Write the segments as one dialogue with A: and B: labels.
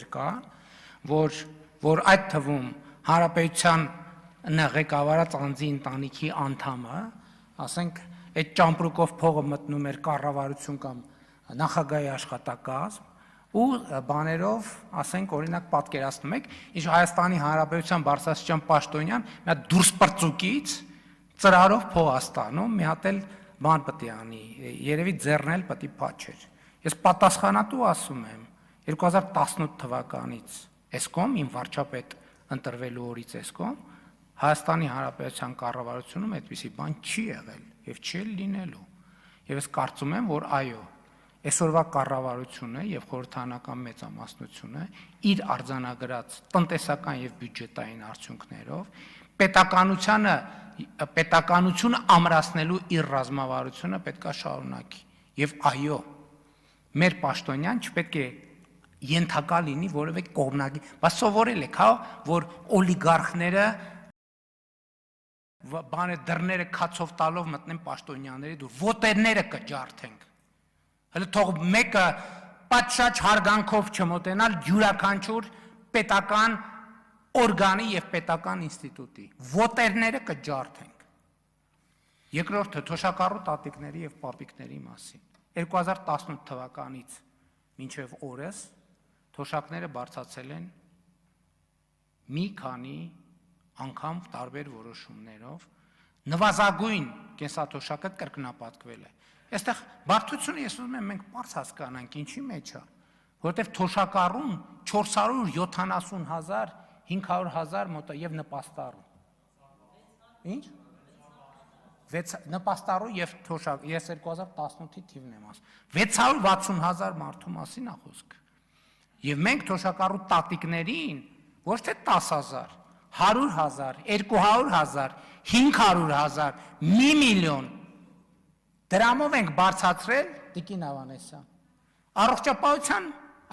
A: գործեր կան, որ այդ թվում հանրապետության ղեկավարած անձի ընտանիքի անդամը, ասենք, այդ ճամպրուկով փողը մտնում էր կառավարություն կամ նախագահի աշխատակազմ ու բաներով, ասենք, օրինակ պատկերացնում եք, ինչ Հայաստանի Հանրապետության բարձրաստիճան պաշտոնյան մի հատ դուրս պրծուկից ծրարով փող ստանում, մի հատ էլ բան պետք է անի, երևի ձեռն էլ պետք է փաչեր։ Ես պատասխանատու ասում եմ, 2018 թվականից էսկոմ, իմ վարչապետ ընտրվելու օրից էսկոմ, Հայաստանի Հանրապետության կառավարությունում այդպիսի բան չի եղել եւ չի լինելու։ Եվ ես կարծում եմ, որ այո, այսօրվա կառավարությունը եւ խորհրդարանական մեծամասնությունը իր արձանագրած տնտեսական եւ բյուջետային արդյունքներով պետականությունը ամրացնելու իր ռազմավարությունը պետքա շարունակի։ Եվ այո, մեր պաշտոնյան չպետք է ենթակա լինի որևէ կողմնակի, բայց սովորել եք, հա, որ օլիգարխները բանը դռները քացով տալով մտնեն պաշտոնյաների դուր, ոտերները կջարդենք։ Հələ թող մեկը պատշաճ հարգանքով չմոտենալ յուրաքանչյուր պետական օրգանի եւ պետական ինստիտուտի, ոտերները կջարդենք։ Երկրորդը թոշակառու տատիկների եւ պապիկների մասին։ 2018 թվականից մինչև օրս թոշակները բարձրացել են մի քանի անգամ տարբեր որոշումներով, նվազագույն կենսաթոշակը կրկնապատկվել է։ Այստեղ բարդությունը ես ուզում եմ մենք բարձ հասկանանք ինչի մեջ է, որովհետև թոշակառուն 470,000, 500,000 մոտ եւ նպաստառու։ Ինչ? Նպաստառու եւ թոշակ, ես 2018-ի թիվն եմ ասում։ 660,000 մարդու մասին է խոսքը։ Եվ մենք թոշակառու տատիկներին ոչ թե 10,000, 100,000, 200,000, 500,000, 1 միլիոն դրամով ենք բարձրացրել Տիկին Ավանեսյան։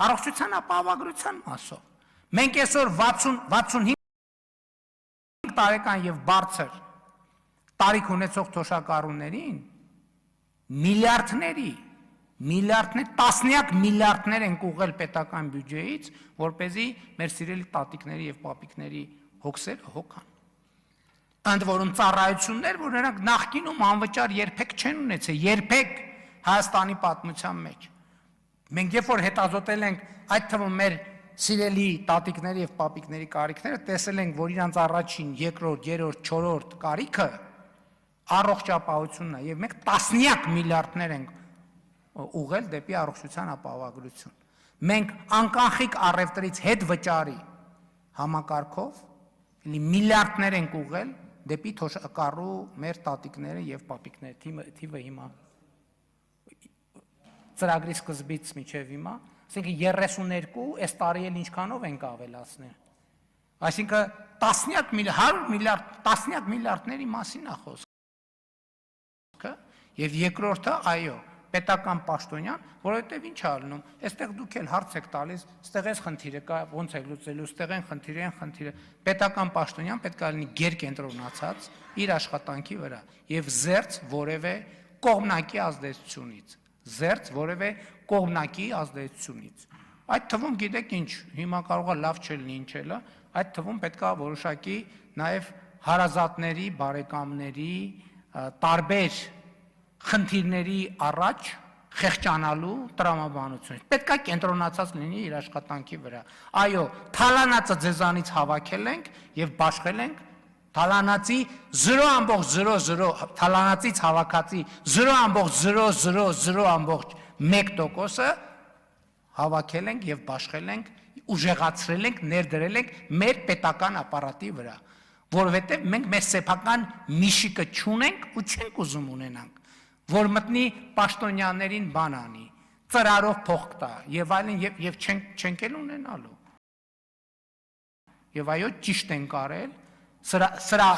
A: Առողջության ապահովագրության մասով։ Մենք այսօր 65 տարեկան եւ բարձր տարիք ունեցող թոշակառուներին տասնյակ միլիարդներ են ուղղել պետական բյուջեից, որպեսզի մեր սիրելի տատիկների եւ պապիկների հոգսերը հոգան։ Ընդ որում ծառայություններ, որ նրանք նախկինում անվճար երբեք չեն ունեցել, երբեք Հայաստանի պատմության մեջ։ Մենք երբ որ հետազոտել ենք այդ թվում մեր սիրելի տատիկների եւ պապիկների կարիքները, տեսել ենք, որ իրանց առաջին, երկրորդ, երրորդ, չորրորդ կարիքը առողջապահությունն է եւ մենք տասնյակ միլիարդներ ենք ուղղել դեպի առողջության ապահովագրություն։ Մենք անկախիկ առևտրից հետ վճարի համակարգով միլիարդներ ենք ուղղել դեպի թոշակառու մեր տատիկները եւ պապիկները, թիվը հիմա ծրագրի սկզբից մինչեւ հիմա, ասենք 32, այս տարի էլ ինչքանով ենք ավելացնել։ Այսինքն տասնյակ միլիարդ, տասնյակ միլիարդների մասին է խոսքը։ Եվ երկրորդը, այո, պետական պաշտոնյան, որովհետև ինչ է ալնում, այստեղ դուք էլ հարց եք տալիս, ստեղ էս խնդիրը կա, ոնց է լուծելու, ստեղ են խնդիրը, պետական պաշտոնյան պետք է լինի գերկենտրոնացած իր աշխատանքի վրա եւ զերծ որևէ կողմնակի ազդեցությունից, Այդ թվում գիտեք ինչ, հիմա կարող է լավ չլինի ինչելը, այդ թվում պետք է որոշակի նաեւ հարազատների, բարեկամների, տարբեր խնդիրների առաջ խեղճանալու տրամաբանություն։ Պետք է կենտրոնացած լինի իր աշխատանքի վրա։ Այո, թալանացը ձեզանից հավաքել ենք եւ բաշխել ենք, թալանացի 0.00, թալանացից հավաքածի 0.000.1%-ը հավաքել ենք եւ բաշխել ենք, ուժեղացրել ենք, ներդրել ենք մեր պետական ապարատի վրա, որովհետեւ մենք մեր սեփական միշիկը չունենք ու չենք ուզում ունենանք, որ մտնի պաշտոնյաներին բան անի, ծրարով փող տա եւ այլն եւ չենք էլ ունենալու։ Եվ այո, ճիշտ ենք արել, սրա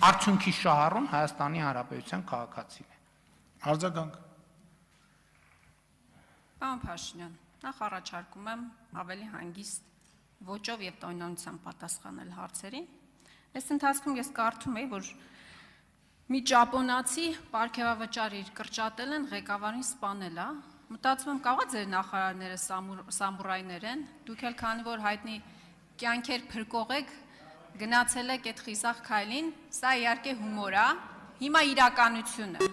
A: արդյունքի շահառուն Հայաստանի Հանրապետության քաղաքացին է։
B: Արձագանք։
C: Պարոն Փաշինյան, նախ առաջարկում եմ ավելի հանգիստ ոճով եւ տոնանությամբ պատասխանել հարցերին։ Այս ընթացքում ես կարդում եի, որ մի ճապոնացի պարգևավճար իր կրճատել են, ղեկավարին սպանել է, Մտածում եմ կարող է ձեր նախարարները սամուրայներ են, դուք էլ քանի որ հայտնի կյանքեր փրկող եք, գնացել եք այդ խիզախ քայլին, սա իհարկե հումոր է, հիմա իրականությունը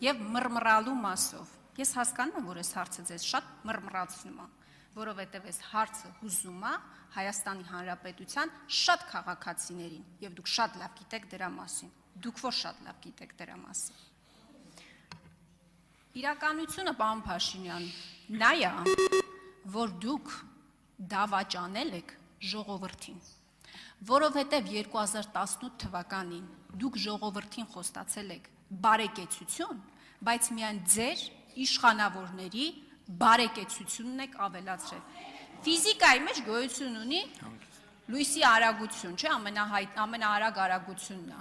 C: եւ մռմռալու մասով։ Ես հասկանում եմ, որ այս հարցը ձեզ շատ մռմռացնում է, որովհետեւ այս հարցը հուզում է Հայաստանի Հանրապետության շատ քաղաքացիներին եւ դուք շատ լավ գիտեք դրա մասին։ Դուք որ շատ լավ գիտեք դրա մասին։ Իրականությունը, պարոն Փաշինյան, նա է, որ դուք դավաճանել եք ժողովրդին, որովհետև 2018 թվականին դուք ժողովրդին խոստացել եք բարեկեցություն, բայց միայն ձեր իշխանավորների բարեկեցությունն եք ավելացրել։ Ֆիզիկայի մեջ գոյություն ունի լույսի արագություն, չէ, ամենաարագ արագությունն է։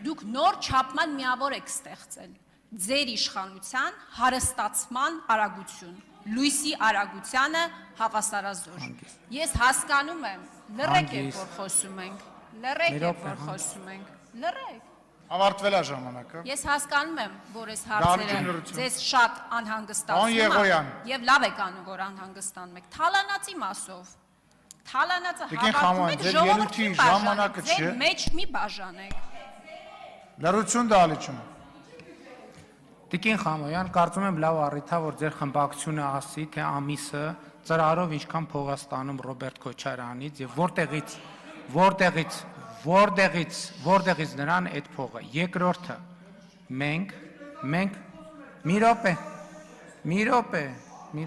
C: Դուք նոր չափման միավոր եք ստեղծել։ Ձեր իշխանության հարստացման արագություն, լույսի արագությանը հավասարազոր։ Ես հասկանում եմ, լռեք եք, որ խոսում ենք, լռեք եք, որ խոսում ենք, լռեք։
B: Ավարտվել է ժամանակը։
C: Ես հասկանում եմ, որ այս հարցերը ձեզ շատ անհանգստացնում են, եւ լավ եք անում, որ անհանգստանում եք։ Թալանացի մասով, թալանացը հավատում եք ժողովրդին ժամանակը չէ։ Ձեր մեջ մի բաժանեք։
B: Լռություն դալիճում։
A: Տիկին Խամոյան, կարծում եմ լավ առիթ է, որ ձեր խմբակցությունը ասի, թե ամիսը ծրարով ինչքան փող է ստանում Ռոբերտ Քոչարյանից եւ որտեղից նրան այդ փողը։ Երկրորդը, մենք մի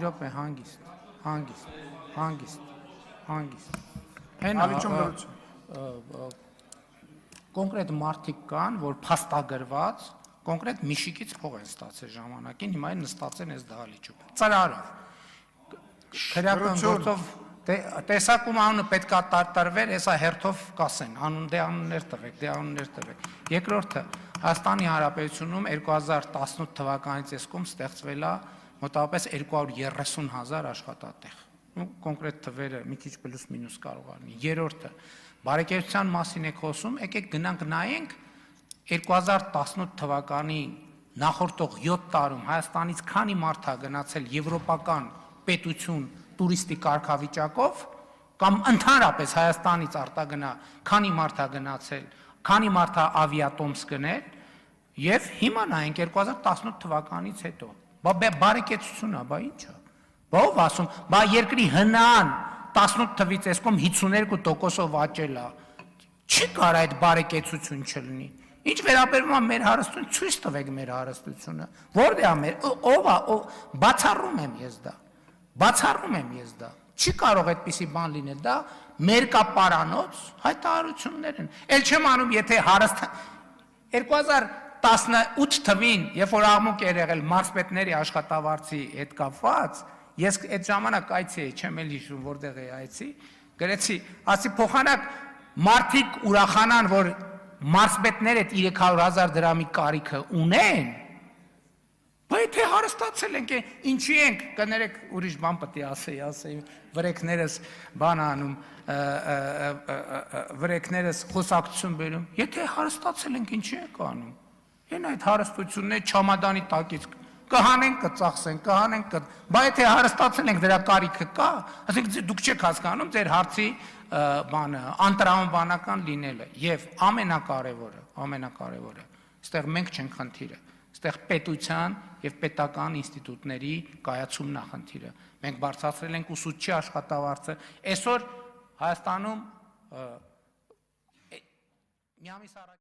A: րոպե հանգիստ։
B: Դալիճում լռություն։
A: Կոնկրետ մարդիկ կան, որ փաստագրված կոնկրետ միշիկից փող են ստացել ժամանակին, հիմա են նստած են այս դահլիճում։ Ծրարով։ Քրեական գործով տեսակում անունը պետք է տարվեր, հեսա հերթով կասեն, անուններ տվեք։ Երկրորդը, Հայաստանի Հանրապետությունում 2018 թվականից այսքոմ ստեղծվել է մոտավորապես 230,000 աշխատատեղ։ Կոնկրետ թվերը մի քիչ պլյուս մինուս կարող լինի։ Երրորդը, բարեկեցության մասին եք խոսում, եկեք գնանք նայենք 2018 թվականի նախորդող 7 տարում Հայաստանից քանի մարդ է գնացել եվրոպական պետություն տուրիստի կարգավիճակով կամ ընդհանրապես Հայաստանից արտագնա քանի մարդ է գնացել, քանի մարդ է ավիատոմս գնել եւ հիմա նայենք 2018 թվականից հետո։ Բարեկեցություն է, բա ի՞նչ է։ Ո՞վ ասում, բա երկրի հնան 18 թվից այսքոմ 52%-ով աճել է։ Չի կարող այդ բարեկեցություն չլինի։ Ինչ վերաբերում է մեր հարստություն, ցույց տվեք մեր հարստությունը։ Որտե՞ղ է մեր, ով է, բացառում եմ ես դա։ Չի կարող այդպիսի բան լինել, դա մերկապարանոց հայտարարություններ են։ Էլ չեմ անում, եթե 2018 թվին, երբ որ աղմուկ էր եղել մարզպետների աշխատավարձի հետ կապված, ես այդ ժամանակ այցի էի, չեմ էլ հիշում որտեղ էի այցի, գրեցի, ասի փոխանակ մարդիկ ուրախանան, որ մարզպետները 300,000 դրամի կարիքը ունեն, բայց թե հարստացել ենք, ինչի ենք, կներեք ուրիշ բան պետք է ասեի, վրեքներս բան անում, վրեքներս խոսակցություն բերում, եթե հարստացել ենք, ինչի ենք անում, են այդ հարստությունները չամադանի տակից կհանենք, կծախսենք, բայց եթե հարստացել ենք, դրա կարիքը կա, ասենք դուք չեք հասկանում ձեր հարցի անտրամաբանական լինելը եւ ամենակարևորը, այստեղ մենք չենք խնդիրը, այստեղ պետության եւ պետական ինստիտուտների կայացումն է խնդիրը։ Մենք բարձրացրել ենք ուսուցչի աշխատավարձը, այսօր Հայաստանում մի ամիս առաջ